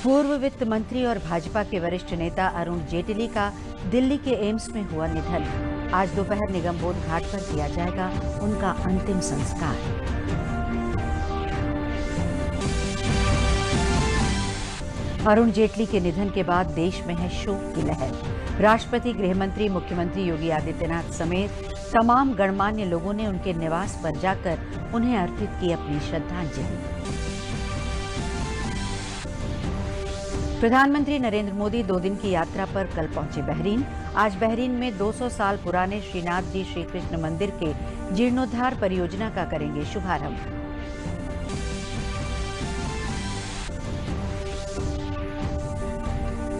पूर्व वित्त मंत्री और भाजपा के वरिष्ठ नेता अरुण जेटली का दिल्ली के एम्स में हुआ निधन। आज दोपहर निगमबोध घाट पर किया जाएगा उनका अंतिम संस्कार। अरुण जेटली के निधन के बाद देश में है शोक की लहर। राष्ट्रपति, गृहमंत्री, मुख्यमंत्री योगी आदित्यनाथ समेत तमाम गणमान्य लोगों ने उनके निवास पर जाकर उन्हें अर्पित की अपनी श्रद्धांजलि। प्रधानमंत्री नरेंद्र मोदी 2 दिन की यात्रा पर कल पहुंचे बहरीन। आज बहरीन में 200 साल पुराने श्रीनाथ जी श्री कृष्ण मंदिर के जीर्णोद्धार परियोजना का करेंगे शुभारंभ।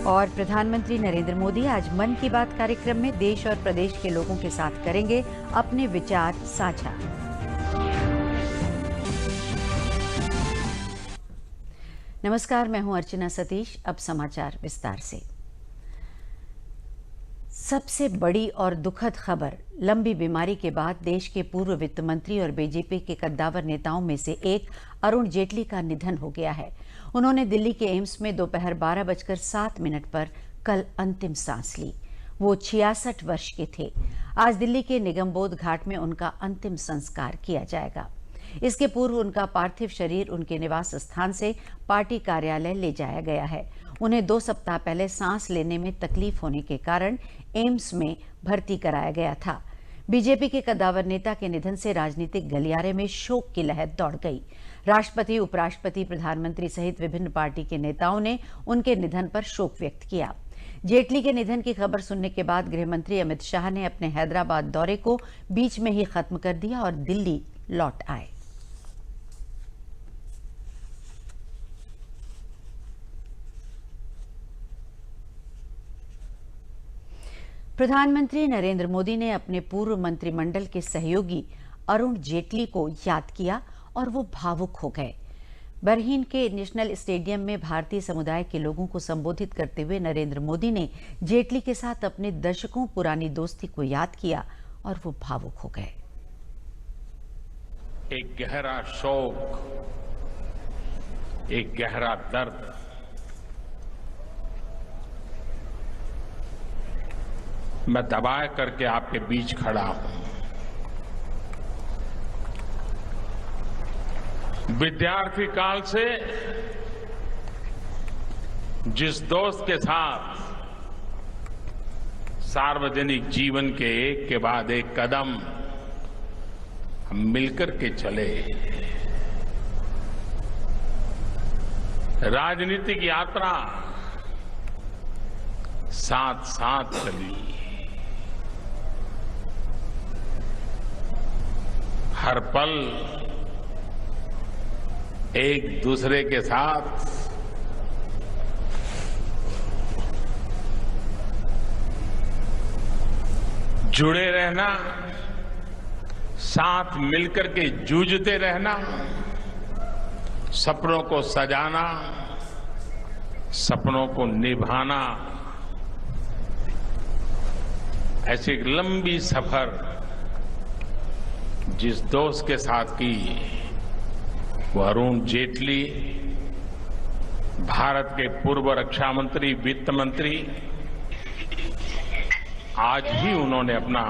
और प्रधानमंत्री नरेंद्र मोदी आज मन की बात कार्यक्रम में देश और प्रदेश के लोगों के साथ करेंगे अपने विचार साझा। नमस्कार, मैं हूं अर्चना सतीश। अब समाचार विस्तार से। सबसे बड़ी और दुखद खबर, लंबी बीमारी के बाद देश के पूर्व वित्त मंत्री और बीजेपी के कद्दावर नेताओं में से एक अरुण जेटली का निधन हो गया है। उन्होंने दिल्ली के एम्स में दोपहर 12:07 पर कल अंतिम सांस ली। वो 66 वर्ष के थे। आज दिल्ली के निगमबोध घाट में उनका अंतिम संस्कार किया जाएगा। इसके पूर्व उनका पार्थिव शरीर उनके निवास स्थान से पार्टी कार्यालय ले जाया गया है। उन्हें 2 सप्ताह पहले सांस लेने में तकलीफ होने के कारण एम्स में भर्ती कराया गया था। बीजेपी के कद्दावर नेता के निधन से राजनीतिक गलियारे में शोक की लहर दौड़ गई। राष्ट्रपति, उपराष्ट्रपति, प्रधानमंत्री सहित विभिन्न पार्टी के नेताओं ने उनके निधन पर शोक व्यक्त किया। जेटली के निधन की खबर सुनने के बाद गृहमंत्री अमित शाह ने अपने हैदराबाद दौरे को बीच में ही खत्म कर दिया और दिल्ली लौट आए। प्रधानमंत्री नरेंद्र मोदी ने अपने पूर्व मंत्रिमंडल के सहयोगी अरुण जेटली को याद किया और वो भावुक हो गए। बहरीन के नेशनल स्टेडियम में भारतीय समुदाय के लोगों को संबोधित करते हुए नरेंद्र मोदी ने जेटली के साथ अपनी दशकों पुरानी दोस्ती को याद किया और वो भावुक हो गए। एक गहरा शोक, एक गहरा दर्द मैं दबाए करके आपके बीच खड़ा हूं। विद्यार्थी काल से जिस दोस्त के साथ सार्वजनिक जीवन के एक के बाद एक कदम हम मिलकर के चले, राजनीतिक यात्रा साथ साथ चली, हर पल एक दूसरे के साथ जुड़े रहना, साथ मिलकर के जूझते रहना, सपनों को सजाना, सपनों को निभाना, ऐसी एक लंबी सफर जिस दोस्त के साथ की वो अरुण जेटली, भारत के पूर्व रक्षा मंत्री, वित्त मंत्री, आज ही उन्होंने अपना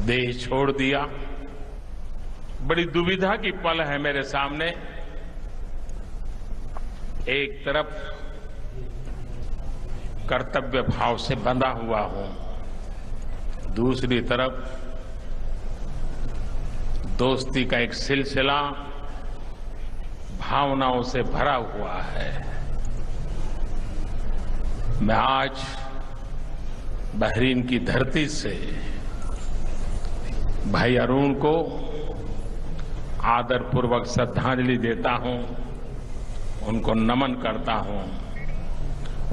देश छोड़ दिया। बड़ी दुविधा की पल है मेरे सामने। एक तरफ कर्तव्य भाव से बंधा हुआ हूं, दूसरी तरफ दोस्ती का एक सिलसिला भावनाओं से भरा हुआ है। मैं आज बहरीन की धरती से भाई अरुण को आदरपूर्वक श्रद्धांजलि देता हूं, उनको नमन करता हूं।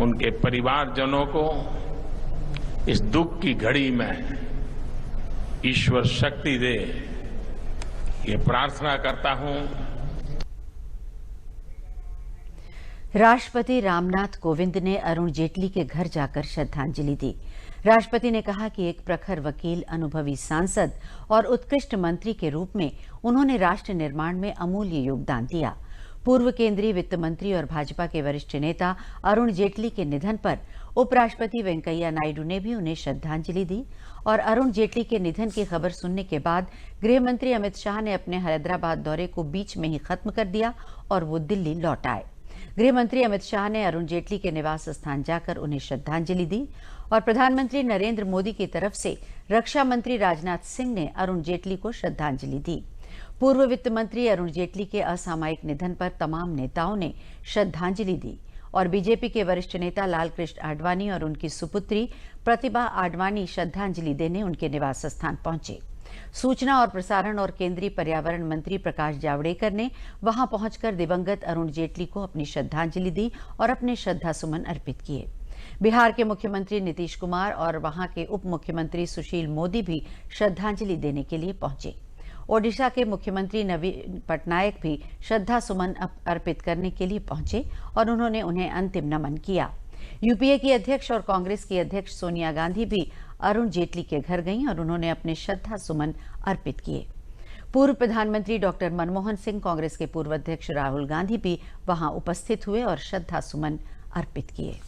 उनके परिवारजनों को इस दुख की घड़ी में ईश्वर शक्ति दे, ये प्रार्थना करता हूं। राष्ट्रपति रामनाथ कोविंद ने अरुण जेटली के घर जाकर श्रद्धांजलि दी। राष्ट्रपति ने कहा कि एक प्रखर वकील, अनुभवी सांसद और उत्कृष्ट मंत्री के रूप में उन्होंने राष्ट्र निर्माण में अमूल्य योगदान दिया। पूर्व केंद्रीय वित्त मंत्री और भाजपा के वरिष्ठ नेता अरुण जेटली के निधन पर उपराष्ट्रपति वेंकैया नायडू ने भी उन्हें श्रद्धांजलि दी और अरुण जेटली के निधन की खबर सुनने के बाद गृह मंत्री अमित शाह ने अपने हैदराबाद दौरे को बीच में ही खत्म कर दिया और वो दिल्ली लौट आए। गृह मंत्री अमित शाह ने अरुण जेटली के निवास स्थान जाकर उन्हें श्रद्धांजलि दी और प्रधानमंत्री नरेंद्र मोदी की तरफ से रक्षा मंत्री राजनाथ सिंह ने अरुण जेटली को श्रद्धांजलि दी। पूर्व वित्त मंत्री अरुण जेटली के असामयिक निधन पर तमाम नेताओं ने श्रद्धांजलि दी और बीजेपी के वरिष्ठ नेता लालकृष्ण आडवाणी और उनकी सुपुत्री प्रतिभा आडवाणी श्रद्धांजलि देने उनके निवास स्थान पहुंचे। सूचना और प्रसारण और केंद्रीय पर्यावरण मंत्री प्रकाश जावड़ेकर ने वहां पहुंचकर दिवंगत अरुण जेटली को अपनी श्रद्धांजलि दी और अपने श्रद्धासुमन अर्पित किए। बिहार के मुख्यमंत्री नीतीश कुमार और वहां के उप मुख्यमंत्री सुशील मोदी भी श्रद्धांजलि देने के लिए पहुंचे। ओडिशा के मुख्यमंत्री नवीन पटनायक भी श्रद्धा सुमन अर्पित करने के लिए पहुंचे और उन्होंने उन्हें अंतिम नमन किया। यूपीए की अध्यक्ष और कांग्रेस की अध्यक्ष सोनिया गांधी भी अरुण जेटली के घर गईं और उन्होंने अपने श्रद्धा सुमन अर्पित किए। पूर्व प्रधानमंत्री डॉक्टर मनमोहन सिंह, कांग्रेस के पूर्व अध्यक्ष राहुल गांधी भी वहां उपस्थित हुए और श्रद्धा सुमन अर्पित किए।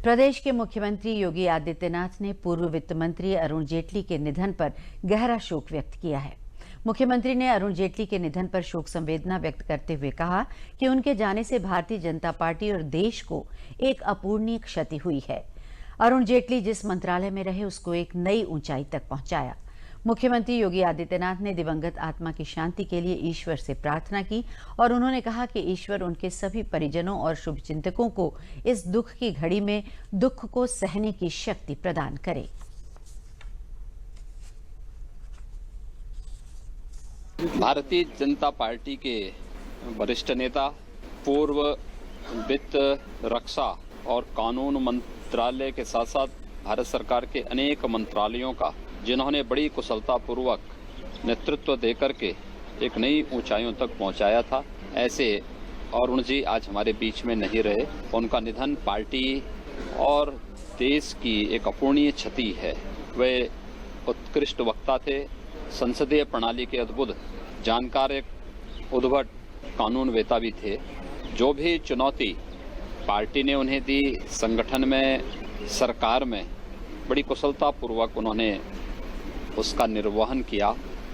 प्रदेश के मुख्यमंत्री योगी आदित्यनाथ ने पूर्व वित्त मंत्री अरुण जेटली के निधन पर गहरा शोक व्यक्त किया है। मुख्यमंत्री ने अरुण जेटली के निधन पर शोक संवेदना व्यक्त करते हुए कहा कि उनके जाने से भारतीय जनता पार्टी और देश को एक अपूरणीय क्षति हुई है। अरुण जेटली जिस मंत्रालय में रहे उसको एक नई ऊंचाई तक पहुंचाया। मुख्यमंत्री योगी आदित्यनाथ ने दिवंगत आत्मा की शांति के लिए ईश्वर से प्रार्थना की और उन्होंने कहा कि ईश्वर उनके सभी परिजनों और शुभचिंतकों को इस दुख की घड़ी में दुख को सहने की शक्ति प्रदान करे। भारतीय जनता पार्टी के वरिष्ठ नेता, पूर्व वित्त, रक्षा और कानून मंत्रालय के साथ साथ भारत सरकार के अनेक मंत्रालयों का जिन्होंने बड़ी कुशलतापूर्वक नेतृत्व देकर के एक नई ऊंचाइयों तक पहुंचाया था, ऐसे अरुण जी आज हमारे बीच में नहीं रहे। उनका निधन पार्टी और देश की एक अपूरणीय क्षति है। वे उत्कृष्ट वक्ता थे, संसदीय प्रणाली के अद्भुत जानकार, एक उद्भट कानूनवेता भी थे। जो भी चुनौती पार्टी ने उन्हें दी, संगठन में, सरकार में, बड़ी कुशलतापूर्वक उन्होंने उसका निर्वहन किया।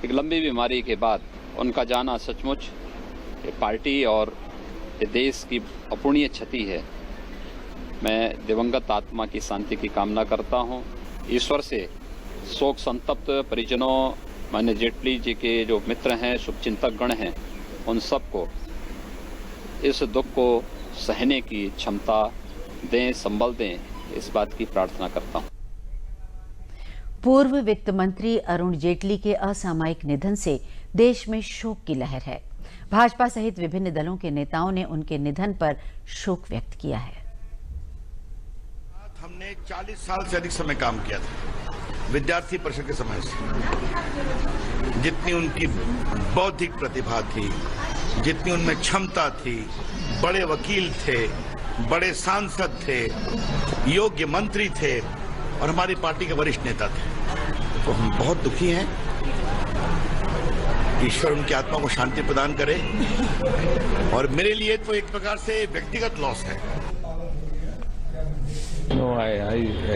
एक लंबी बीमारी के बाद उनका जाना सचमुच पार्टी और देश की अपूरणीय क्षति है। मैं दिवंगत आत्मा की शांति की कामना करता हूं। ईश्वर से शोक संतप्त परिजनों, माननीय जेटली जी के जो मित्र हैं, शुभचिंतक गण हैं, उन सबको इस दुख को सहने की क्षमता दें, संबल दें, इस बात की प्रार्थना करता हूं। पूर्व वित्त मंत्री अरुण जेटली के असामयिक निधन से देश में शोक की लहर है। भाजपा सहित विभिन्न दलों के नेताओं ने उनके निधन पर शोक व्यक्त किया है। हमने 40 साल से अधिक समय काम किया था, विद्यार्थी परिषद के समय से। जितनी उनकी बौद्धिक प्रतिभा थी, जितनी उनमें क्षमता थी, बड़े वकील थे, बड़े सांसद थे, योग्य मंत्री थे और हमारी पार्टी के वरिष्ठ नेता थे। तो हम बहुत दुखी हैं। ईश्वर उनकी आत्मा को शांति प्रदान करे और मेरे लिए तो एक प्रकार से व्यक्तिगत लॉस है।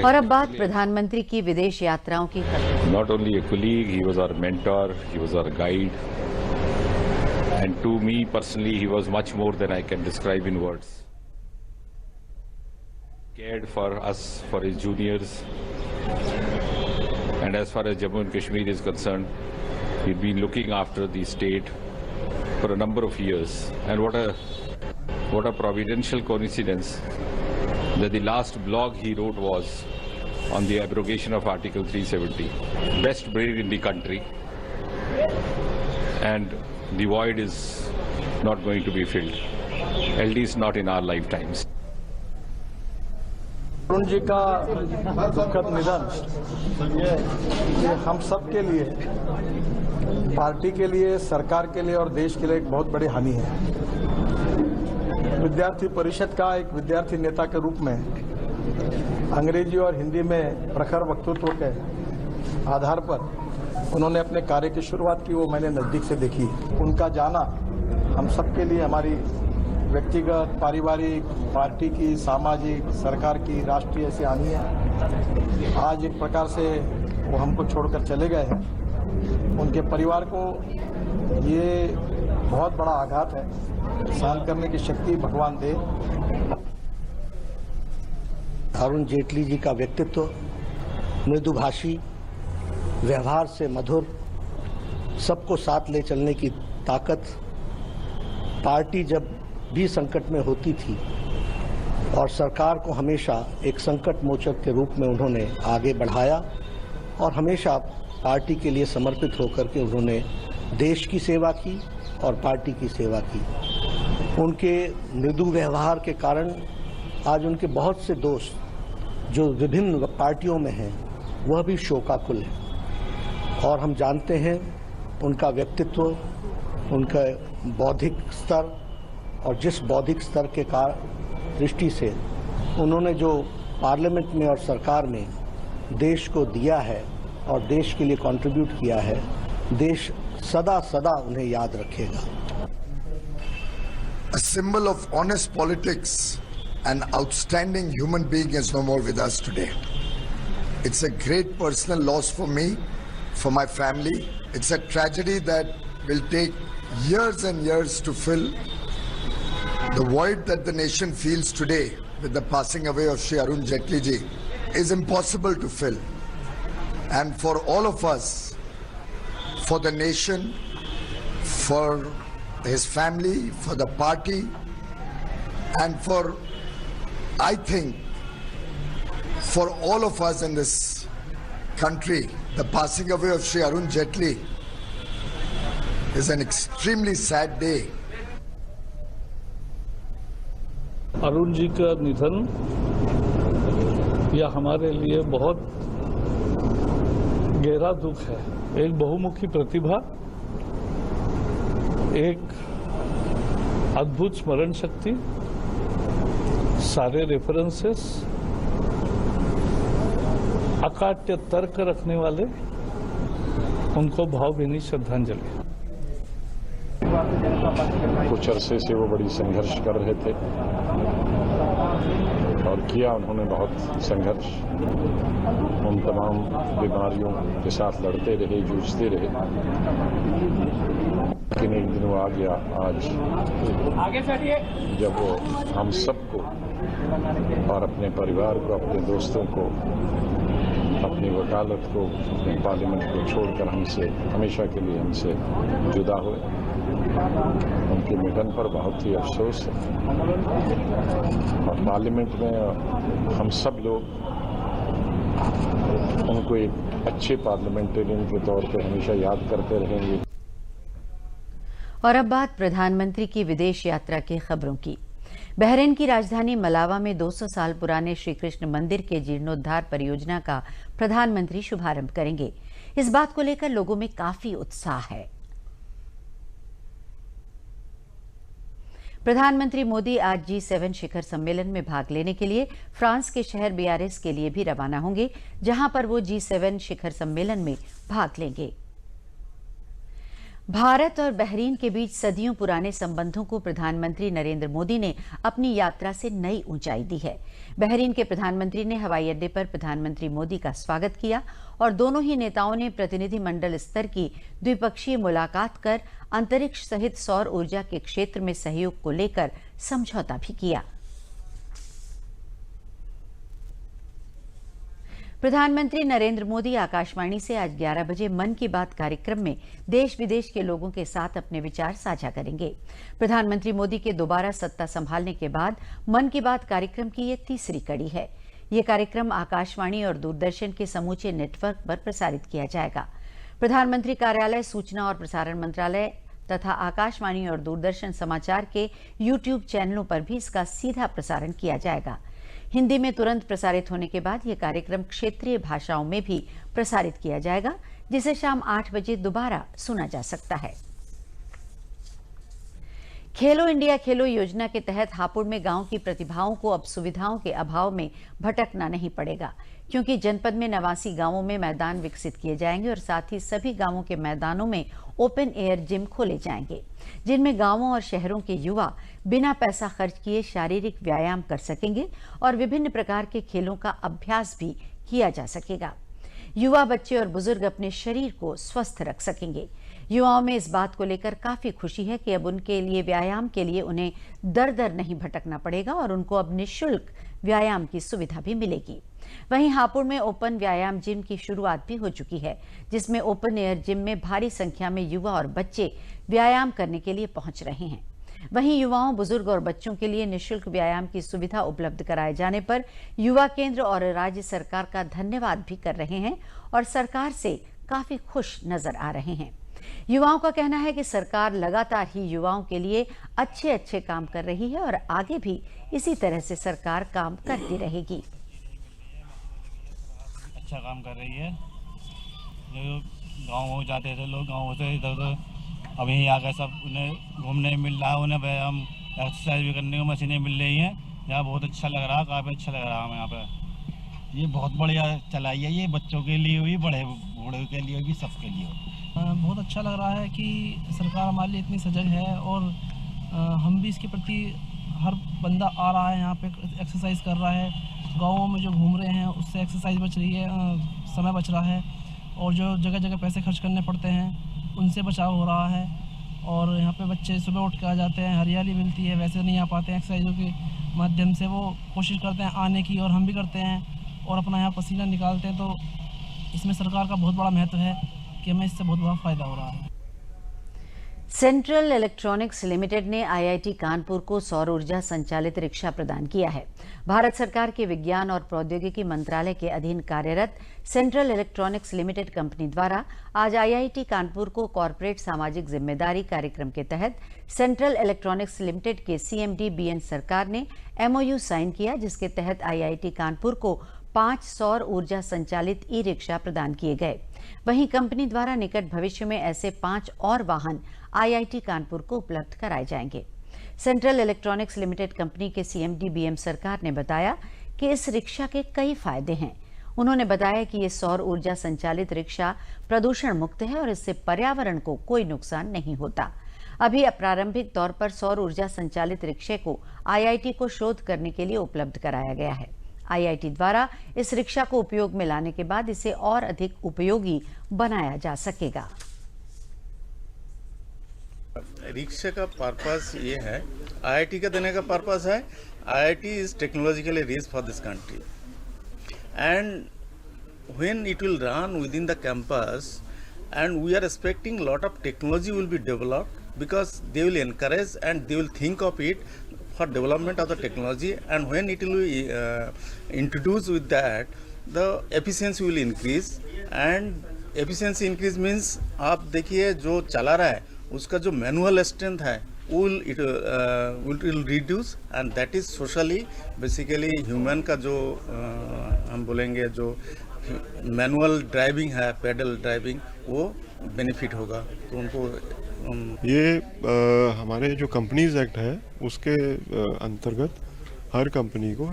और अब बात प्रधानमंत्री की विदेश यात्राओं की। Not only a colleague, he was our mentor, he was our guide, and to me personally, he was much more than I can describe in words. Cared for us, for his juniors, and as far as Jammu and Kashmir is concerned, he'd been looking after the state for a number of years. And what a providential coincidence that the last blog he wrote was on the abrogation of Article 370. Best brain in the country, and the void is not going to be filled, at least not in our lifetimes. Arun ji का दुखद निधन ये हम सब के लिए, party के लिए, सरकार के लिए और देश के लिए एक बहुत बड़ी हानि है। विद्यार्थी परिषद का एक विद्यार्थी नेता के रूप में अंग्रेजी और हिंदी में प्रखर वक्तृत्व के आधार पर उन्होंने अपने कार्य की शुरुआत की, वो मैंने नज़दीक से देखी। उनका जाना हम सबके लिए, हमारी व्यक्तिगत, पारिवारिक, पार्टी की, सामाजिक, सरकार की, राष्ट्रीय ऐसी हानि है। आज एक प्रकार से वो हमको छोड़कर चले गए हैं। उनके परिवार को ये बहुत बड़ा आघात है, सहन करने की शक्ति भगवान दे। अरुण जेटली जी का व्यक्तित्व मृदुभाषी, व्यवहार से मधुर, सबको साथ ले चलने की ताकत, पार्टी जब भी संकट में होती थी और सरकार को हमेशा एक संकट मोचक के रूप में उन्होंने आगे बढ़ाया और हमेशा पार्टी के लिए समर्पित होकर के उन्होंने देश की सेवा की और पार्टी की सेवा की। उनके मृदु व्यवहार के कारण आज उनके बहुत से दोस्त जो विभिन्न पार्टियों में हैं वह भी शोकाकुल हैं। और हम जानते हैं उनका व्यक्तित्व, उनका बौद्धिक स्तर और जिस बौद्धिक स्तर के दृष्टि से उन्होंने जो पार्लियामेंट में और सरकार में देश को दिया है और देश के लिए कंट्रीब्यूट किया है, देश सदा सदा उन्हें याद रखेगा। A symbol of honest politics and outstanding human being is no more with us today. It's a great personal loss for me, for my family. It's a tragedy that will take years and years to fill. The void that the nation feels today with the passing away of Shri Arun Jetli ji is impossible to fill. And for all of us, for the nation, for his family, for the party, and for, I think, for all of us in this country, the passing away of Shri Arun Jetli is an extremely sad day. Arun ji का निधन यह हमारे लिए बहुत गहरा दुख है। एक बहुमुखी प्रतिभा, एक अद्भुत स्मरण शक्ति, सारे रेफरेंसेस, अकाट्य तर्क रखने वाले, उनको भावभीनी श्रद्धांजलि। कुछ अरसे से वो बड़ी संघर्ष कर रहे थे और किया उन्होंने बहुत संघर्ष। उन तमाम बीमारियों के साथ लड़ते रहे, जूझते रहे, लेकिन एक दिन वो आ गया आज, जब वो हम सबको और अपने परिवार को, अपने दोस्तों को, अपनी वकालत को, अपने पार्लियामेंट को छोड़कर हमसे हमेशा के लिए हमसे जुदा हुए। उनके निधन पर बहुत ही अफसोस है और पार्लियामेंट में हम सब लोग उनको एक अच्छे पार्लियामेंटेरियन के तौर पर हमेशा याद करते रहेंगे। और अब बात प्रधानमंत्री की विदेश यात्रा की खबरों की। बहरीन की राजधानी मलावा में 200 साल पुराने श्री कृष्ण मंदिर के जीर्णोद्धार परियोजना का प्रधानमंत्री शुभारंभ करेंगे। इस बात को लेकर लोगों में काफी उत्साह है। प्रधानमंत्री मोदी आज G7 शिखर सम्मेलन में भाग लेने के लिए फ्रांस के शहर बियारिट्ज के लिए भी रवाना होंगे, जहां पर वो G7 शिखर सम्मेलन में भाग लेंगे। भारत और बहरीन के बीच सदियों पुराने संबंधों को प्रधानमंत्री नरेंद्र मोदी ने अपनी यात्रा से नई ऊंचाई दी है। बहरीन के प्रधानमंत्री ने हवाई अड्डे पर प्रधानमंत्री मोदी का स्वागत किया और दोनों ही नेताओं ने प्रतिनिधिमंडल स्तर की द्विपक्षीय मुलाकात कर अंतरिक्ष सहित सौर ऊर्जा के क्षेत्र में सहयोग को लेकर समझौता भी किया। प्रधानमंत्री नरेंद्र मोदी आकाशवाणी से आज 11 बजे मन की बात कार्यक्रम में देश विदेश के लोगों के साथ अपने विचार साझा करेंगे। प्रधानमंत्री मोदी के दोबारा सत्ता संभालने के बाद मन की बात कार्यक्रम की ये तीसरी कड़ी है। ये कार्यक्रम आकाशवाणी और दूरदर्शन के समूचे नेटवर्क पर प्रसारित किया जाएगा। प्रधानमंत्री कार्यालय, सूचना और प्रसारण मंत्रालय तथा आकाशवाणी और दूरदर्शन समाचार के YouTube चैनलों पर भी इसका सीधा प्रसारण किया जाएगा। हिंदी में तुरंत प्रसारित होने के बाद यह कार्यक्रम क्षेत्रीय भाषाओं में भी प्रसारित किया जाएगा, जिसे शाम 8 बजे दोबारा सुना जा सकता है। खेलो इंडिया खेलो योजना के तहत हापुड़ में गांव की प्रतिभाओं को अब सुविधाओं के अभाव में भटकना नहीं पड़ेगा, क्योंकि जनपद में 89 गांवों में मैदान विकसित किए जाएंगे और साथ ही सभी गांवों के मैदानों में ओपन एयर जिम खोले जाएंगे, जिनमें गांवों और शहरों के युवा बिना पैसा खर्च किए शारीरिक व्यायाम कर सकेंगे और विभिन्न प्रकार के खेलों का अभ्यास भी किया जा सकेगा। युवा, बच्चे और बुजुर्ग अपने शरीर को स्वस्थ रख सकेंगे। युवाओं में इस बात को लेकर काफी खुशी है कि अब उनके लिए व्यायाम के लिए उन्हें दर दर नहीं भटकना पड़ेगा और उनको अब निःशुल्क व्यायाम की सुविधा भी मिलेगी। वहीं हापुड़ में ओपन व्यायाम जिम की शुरुआत भी हो चुकी है, जिसमें ओपन एयर जिम में भारी संख्या में युवा और बच्चे व्यायाम करने के लिए पहुंच रहे हैं। वहीं युवाओं, बुजुर्ग और बच्चों के लिए निःशुल्क व्यायाम की सुविधा उपलब्ध कराए जाने पर युवा केंद्र और राज्य सरकार का धन्यवाद भी कर रहे हैं और सरकार से काफी खुश नजर आ रहे हैं। युवाओं का कहना है कि सरकार लगातार ही युवाओं के लिए अच्छे अच्छे काम कर रही है और आगे भी इसी तरह से सरकार काम करती रहेगी। अच्छा काम कर रही है। जो गाँव जाते थे लोग, गाँव से इधर उधर, अब यहीं आ गए, सब उन्हें घूमने मिल रहा है, उन्हें व्यायाम एक्सरसाइज भी करने को मशीनें मिल रही हैं। यहाँ बहुत अच्छा लग रहा है, काफ़ी अच्छा लग रहा है हमें यहाँ पे। ये बहुत बढ़िया चलाई है, ये बच्चों के लिए भी, बड़े बूढ़े के लिए भी, सबके लिए। बहुत अच्छा लग रहा है कि सरकार हमारे लिए इतनी सजग है और हम भी इसके प्रति, हर बंदा आ रहा है यहाँ पे एक्सरसाइज कर रहा है। गाँवों में जो घूम रहे हैं उससे एक्सरसाइज बच रही है, समय बच रहा है, और जो जगह जगह पैसे खर्च करने पड़ते हैं उनसे बचाव हो रहा है। और यहाँ पे बच्चे सुबह उठ के आ जाते हैं, हरियाली मिलती है, वैसे नहीं आ पाते हैं एक्सरसाइजों के माध्यम से, वो कोशिश करते हैं आने की, और हम भी करते हैं और अपना यहाँ पसीना निकालते हैं। तो इसमें सरकार का बहुत बड़ा महत्व है कि हमें इससे बहुत बड़ा फायदा हो रहा है। सेंट्रल इलेक्ट्रॉनिक्स लिमिटेड ने आईआईटी कानपुर को सौर ऊर्जा संचालित रिक्शा प्रदान किया है। भारत सरकार के विज्ञान और प्रौद्योगिकी मंत्रालय के अधीन कार्यरत सेंट्रल इलेक्ट्रॉनिक्स लिमिटेड कंपनी द्वारा आज आईआईटी कानपुर को कॉर्पोरेट सामाजिक जिम्मेदारी कार्यक्रम के तहत सेंट्रल इलेक्ट्रॉनिक्स लिमिटेड के सीएमडी बीएन सरकार ने एमओयू साइन किया, जिसके तहत आईआईटी कानपुर को 5 सौर ऊर्जा संचालित ई रिक्शा प्रदान किए गए। वहीं कंपनी द्वारा निकट भविष्य में ऐसे 5 और वाहन आईआईटी कानपुर को उपलब्ध कराए जाएंगे। सेंट्रल इलेक्ट्रॉनिक्स लिमिटेड कंपनी के सीएमडी बीएम सरकार ने बताया कि इस रिक्शा के कई फायदे हैं। उन्होंने बताया कि ये सौर ऊर्जा संचालित रिक्शा प्रदूषण मुक्त है और इससे पर्यावरण को कोई नुकसान नहीं होता। अभी प्रारंभिक तौर पर सौर ऊर्जा संचालित रिक्शे को आईआईटी को शोध करने के लिए उपलब्ध कराया गया है। आईआईटी द्वारा इस रिक्शा को उपयोग में लाने के बाद इसे और अधिक उपयोगी बनाया जा सकेगा। रिक्शा का पर्पस ये है, आईआईटी का देने का पर्पस है, IIT is technologically rich for this country and when it will run with in the campus and we are expecting lot of technology will be developed because they will encourage and they will think of it for development of the technology, and when it will be introduced with that, the efficiency will increase, and efficiency increase means आप देखिए जो चला रहा है उसका जो manual strength है will reduce, and that is socially basically human का जो हम बोलेंगे जो मैनुअल ड्राइविंग है, पेडल ड्राइविंग, वो बेनिफिट होगा। तो उनको ये हमारे जो कंपनीज एक्ट है उसके अंतर्गत हर कंपनी को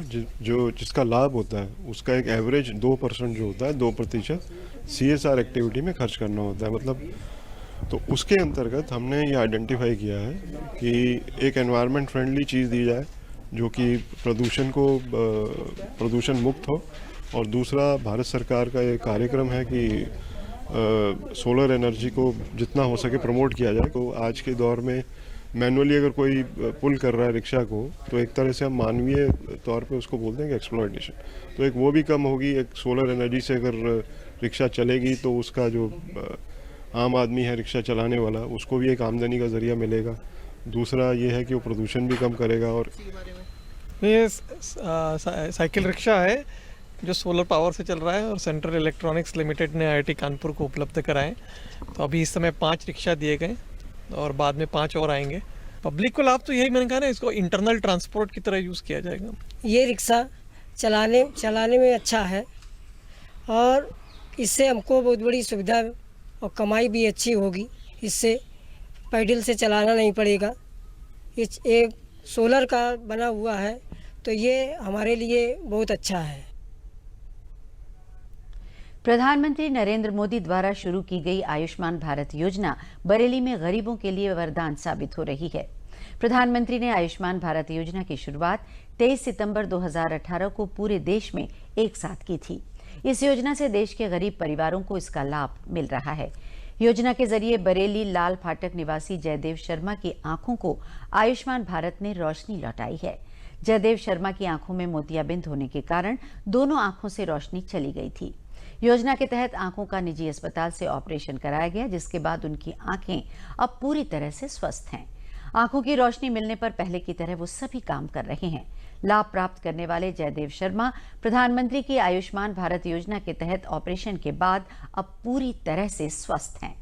जिसका लाभ होता है उसका एक एवरेज 2% जो होता है, 2% CSR एक्टिविटी में खर्च करना होता है। मतलब तो उसके अंतर्गत हमने ये आइडेंटिफाई किया है कि एक एनवायरनमेंट फ्रेंडली चीज़ दी जाए जो कि प्रदूषण मुक्त हो, और दूसरा भारत सरकार का ये कार्यक्रम है कि सोलर एनर्जी को जितना हो सके प्रमोट किया जाए। तो आज के दौर में मैनुअली अगर कोई पुल कर रहा है रिक्शा को, तो एक तरह से हम मानवीय तौर पे उसको बोलते हैं कि एक्सप्लॉयटेशन, तो एक वो भी कम होगी। एक सोलर एनर्जी से अगर रिक्शा चलेगी तो उसका जो आम आदमी है रिक्शा चलाने वाला, उसको भी एक आमदनी का ज़रिया मिलेगा। दूसरा ये है कि वो प्रदूषण भी कम करेगा। और ये साइकिल रिक्शा है जो सोलर पावर से चल रहा है और सेंट्रल इलेक्ट्रॉनिक्स लिमिटेड ने आईआईटी कानपुर को उपलब्ध कराए। तो अभी इस समय 5 रिक्शा दिए गए और बाद में 5 और आएंगे। पब्लिक को लाभ तो यही, मैंने कहा ना, इसको इंटरनल ट्रांसपोर्ट की तरह यूज़ किया जाएगा। ये रिक्शा चलाने में अच्छा है और इससे हमको बहुत बड़ी सुविधा और कमाई भी अच्छी होगी। इससे पैडल से चलाना नहीं पड़ेगा। ये सोलर का बना हुआ है तो ये हमारे लिए बहुत अच्छा है। प्रधानमंत्री नरेंद्र मोदी द्वारा शुरू की गई आयुष्मान भारत योजना बरेली में गरीबों के लिए वरदान साबित हो रही है। प्रधानमंत्री ने आयुष्मान भारत योजना की शुरुआत 23 सितंबर 2018 को पूरे देश में एक साथ की थी। इस योजना से देश के गरीब परिवारों को इसका लाभ मिल रहा है। योजना के जरिए बरेली लाल फाटक निवासी जयदेव शर्मा की आंखों को आयुष्मान भारत ने रोशनी लौटाई है। जयदेव शर्मा की आंखों में मोतियाबिंद होने के कारण दोनों आंखों से रोशनी चली गई थी। योजना के तहत आंखों का निजी अस्पताल से ऑपरेशन कराया गया, जिसके बाद उनकी आंखें अब पूरी तरह से स्वस्थ हैं। आंखों की रोशनी मिलने पर पहले की तरह वो सभी काम कर रहे हैं। लाभ प्राप्त करने वाले जयदेव शर्मा प्रधानमंत्री की आयुष्मान भारत योजना के तहत ऑपरेशन के बाद अब पूरी तरह से स्वस्थ हैं।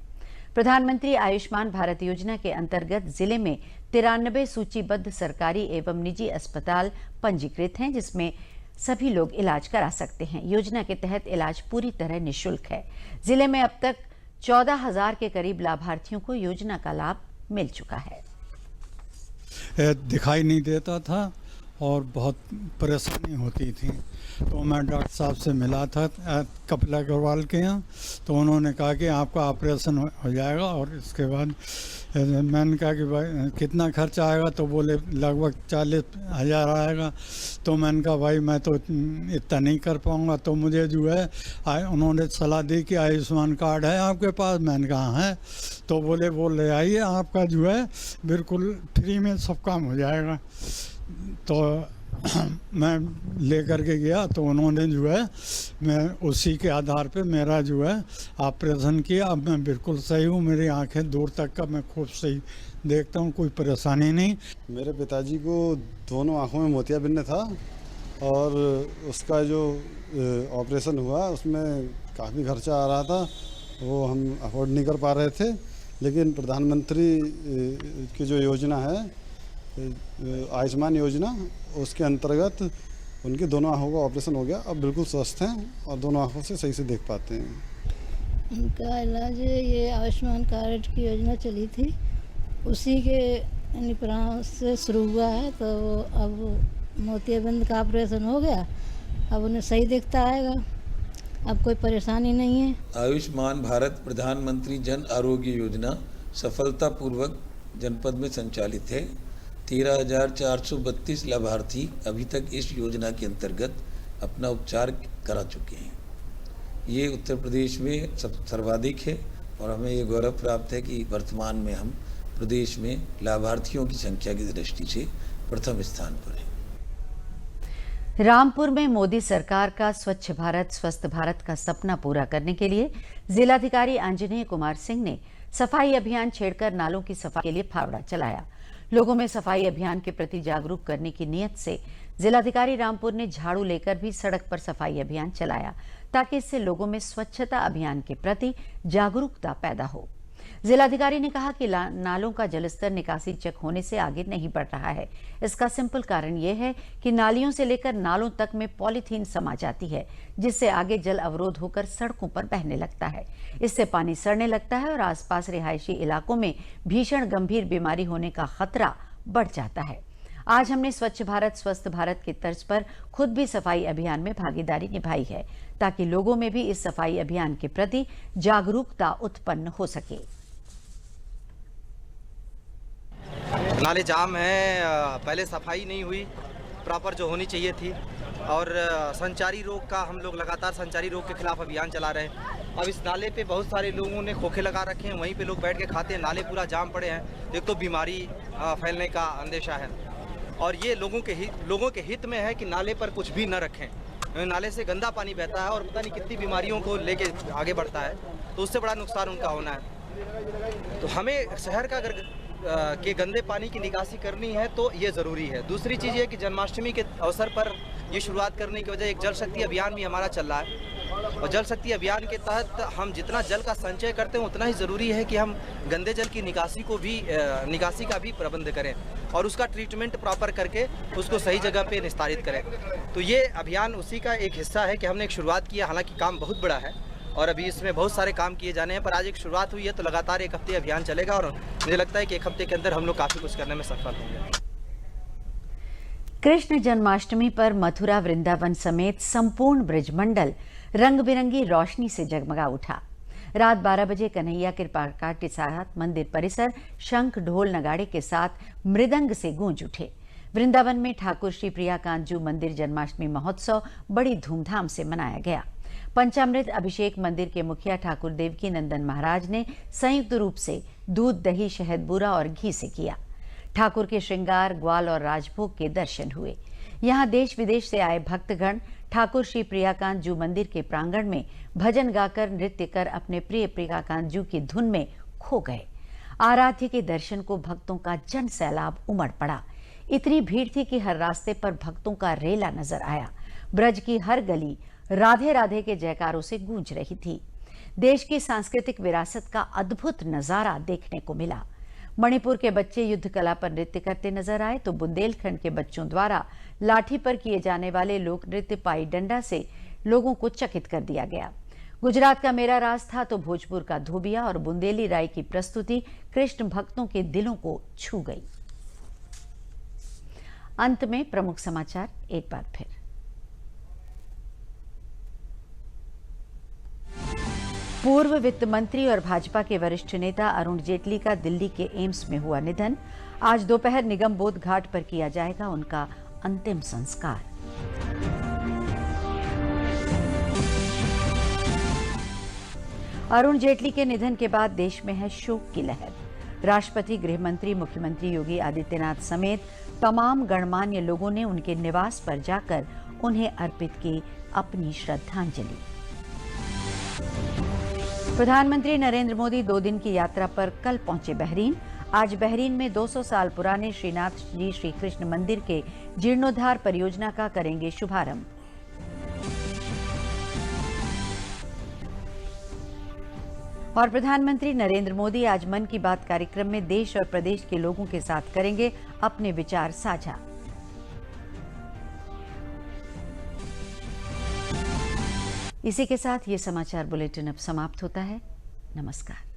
प्रधानमंत्री आयुष्मान भारत योजना के अंतर्गत जिले में 93 सूचीबद्ध सरकारी एवं निजी अस्पताल पंजीकृत हैं, जिसमें सभी लोग इलाज करा सकते हैं। योजना के तहत इलाज पूरी तरह निःशुल्क है। जिले में अब तक 14,000 के करीब लाभार्थियों को योजना का लाभ मिल चुका है। दिखाई नहीं देता था और बहुत परेशानी होती थी, तो मैं डॉक्टर साहब से मिला था कपिल अग्रवाल के यहाँ, तो उन्होंने कहा कि आपका ऑपरेशन हो जाएगा। और इसके बाद मैंने कहा कि भाई कितना खर्चा आएगा, तो बोले लगभग 40,000 आएगा। तो मैंने कहा भाई मैं तो इतना नहीं कर पाऊँगा। तो मुझे जो है उन्होंने सलाह दी कि आयुष्मान कार्ड है आपके पास। मैंने कहा है, तो बोले वो ले आइए, आपका जो है बिल्कुल फ्री में सब काम हो जाएगा। तो मैं लेकर के गया, तो उन्होंने जो है मैं उसी के आधार पे मेरा जो है ऑपरेशन किया। अब मैं बिल्कुल सही हूँ, मेरी आंखें दूर तक का मैं खूब सही देखता हूँ, कोई परेशानी नहीं। मेरे पिताजी को दोनों आँखों में मोतियाबिंद था और उसका जो ऑपरेशन हुआ उसमें काफ़ी खर्चा आ रहा था, वो हम अफोर्ड नहीं कर पा रहे थे। लेकिन प्रधानमंत्री की जो योजना है आयुष्मान योजना, उसके अंतर्गत उनकी दोनों आँखों का ऑपरेशन हो गया। अब बिल्कुल स्वस्थ हैं और दोनों आँखों से सही से देख पाते हैं। उनका इलाज ये आयुष्मान कार्ड की योजना चली थी, उसी के निपरान से शुरू हुआ है। तो अब मोतियाबिंद का ऑपरेशन हो गया, अब उन्हें सही दिखता आएगा, अब कोई परेशानी नहीं है। आयुष्मान भारत प्रधानमंत्री जन आरोग्य योजना सफलतापूर्वक जनपद में संचालित है। 13,432 लाभार्थी अभी तक इस योजना के अंतर्गत अपना उपचार करा चुके हैं। ये उत्तर प्रदेश में सर्वाधिक है और हमें ये गौरव प्राप्त है कि वर्तमान में हम प्रदेश में लाभार्थियों की संख्या की दृष्टि से प्रथम स्थान पर है। रामपुर में मोदी सरकार का स्वच्छ भारत स्वस्थ भारत का सपना पूरा करने के लिए जिलाधिकारी आंजनेय कुमार सिंह ने सफाई अभियान छेड़कर नालों की सफाई के लिए फावड़ा चलाया। लोगों में सफाई अभियान के प्रति जागरूक करने की नीयत से जिलाधिकारी रामपुर ने झाड़ू लेकर भी सड़क पर सफाई अभियान चलाया, ताकि इससे लोगों में स्वच्छता अभियान के प्रति जागरूकता पैदा हो। जिलाधिकारी ने कहा कि नालों का जलस्तर निकासी चेक होने से आगे नहीं बढ़ रहा है। इसका सिंपल कारण यह है कि नालियों से लेकर नालों तक में पॉलीथीन समा जाती है, जिससे आगे जल अवरोध होकर सड़कों पर बहने लगता है। इससे पानी सड़ने लगता है और आसपास रिहायशी इलाकों में भीषण गंभीर बीमारी होने का खतरा बढ़ जाता है। आज हमने स्वच्छ भारत स्वस्थ भारत की तर्ज पर खुद भी सफाई अभियान में भागीदारी निभाई है, ताकि लोगों में भी इस सफाई अभियान के प्रति जागरूकता उत्पन्न हो सके। नाले जाम हैं, पहले सफाई नहीं हुई प्रॉपर जो होनी चाहिए थी, और संचारी रोग का हम लोग लगातार संचारी रोग के खिलाफ अभियान चला रहे हैं। अब इस नाले पे बहुत सारे लोगों ने खोखे लगा रखे हैं, वहीं पे लोग बैठ के खाते हैं, नाले पूरा जाम पड़े हैं। एक तो बीमारी फैलने का अंदेशा है, और ये लोगों के हित में है कि नाले पर कुछ भी न रखें। नाले से गंदा पानी बहता है और पता नहीं कितनी बीमारियों को लेके आगे बढ़ता है, तो उससे बड़ा नुकसान उनका होना है। तो हमें शहर का अगर के गंदे पानी की निकासी करनी है तो ये ज़रूरी है। दूसरी चीज़ ये कि जन्माष्टमी के अवसर पर ये शुरुआत करने की वजह एक जल शक्ति अभियान भी हमारा चल रहा है। और जल शक्ति अभियान के तहत हम जितना जल का संचय करते हैं उतना ही ज़रूरी है कि हम गंदे जल की निकासी का भी प्रबंध करें और उसका ट्रीटमेंट प्रॉपर करके उसको सही जगह पे निस्तारित करें। तो ये अभियान उसी का एक हिस्सा है कि हमने एक शुरुआत किया, हालांकि काम बहुत बड़ा है और अभी इसमें बहुत सारे काम किए जाने हैं, पर आज एक शुरुआत हुई है तो लगातार 1 हफ्ते अभियान चलेगा और मुझे लगता है कि 1 हफ्ते के अंदर हम लोग काफ़ी कुछ करने में सफल होंगे। कृष्ण जन्माष्टमी पर मथुरा वृंदावन समेत संपूर्ण ब्रजमंडल रंग बिरंगी रोशनी से जगमगा उठा। रात 12 बजे कन्हैया कृपा काट के साथ मंदिर परिसर शंख ढोल नगाड़े के साथ मृदंग से गूंज उठे। वृंदावन में ठाकुर श्री प्रियाकांत मंदिर जन्माष्टमी महोत्सव बड़ी धूमधाम से मनाया गया। पंचामृत अभिषेक मंदिर के मुखिया ठाकुर देवकी नंदन महाराज ने संयुक्त रूप से दूध, दही, शहद, बूरा और घी से किया। ठाकुर के श्रृंगार, ग्वाल और राजभोग के दर्शन हुए। यहाँ देश विदेश से आए भक्तगण ठाकुर श्री प्रियाकांत जू मंदिर के प्रांगण में भजन गाकर, नृत्य कर अपने प्रिय प्रियाकांत जू की धुन में खो गए। आराध्य के दर्शन को भक्तों का जन सैलाब उमड़ पड़ा। इतनी भीड़ थी कि हर रास्ते पर भक्तों का रेला नजर आया। ब्रज की हर गली राधे राधे के जयकारों से गूंज रही थी। देश की सांस्कृतिक विरासत का अद्भुत नजारा देखने को मिला। मणिपुर के बच्चे युद्ध कला पर नृत्य करते नजर आए तो बुंदेलखंड के बच्चों द्वारा लाठी पर किए जाने वाले लोक नृत्य पाई डंडा से लोगों को चकित कर दिया गया। गुजरात का मेरा राज था तो भोजपुर का धोबिया और बुंदेली राय की प्रस्तुति कृष्ण भक्तों के दिलों को छू गई। अंत में प्रमुख समाचार एक बार फिर। पूर्व वित्त मंत्री और भाजपा के वरिष्ठ नेता अरुण जेटली का दिल्ली के एम्स में हुआ निधन। आज दोपहर निगम बोध घाट पर किया जाएगा उनका अंतिम संस्कार। अरुण जेटली के निधन के बाद देश में है शोक की लहर। राष्ट्रपति, गृह मंत्री, मुख्यमंत्री योगी आदित्यनाथ समेत तमाम गणमान्य लोगों ने उनके निवास पर जाकर उन्हें अर्पित की अपनी श्रद्धांजलि। प्रधानमंत्री नरेंद्र मोदी 2 दिन की यात्रा पर कल पहुंचे बहरीन। आज बहरीन में 200 साल पुराने श्रीनाथ जी श्री कृष्ण मंदिर के जीर्णोद्धार परियोजना का करेंगे शुभारंभ। और प्रधानमंत्री नरेंद्र मोदी आज मन की बात कार्यक्रम में देश और प्रदेश के लोगों के साथ करेंगे अपने विचार साझा। इसी के साथ ये समाचार बुलेटिन अब समाप्त होता है। नमस्कार।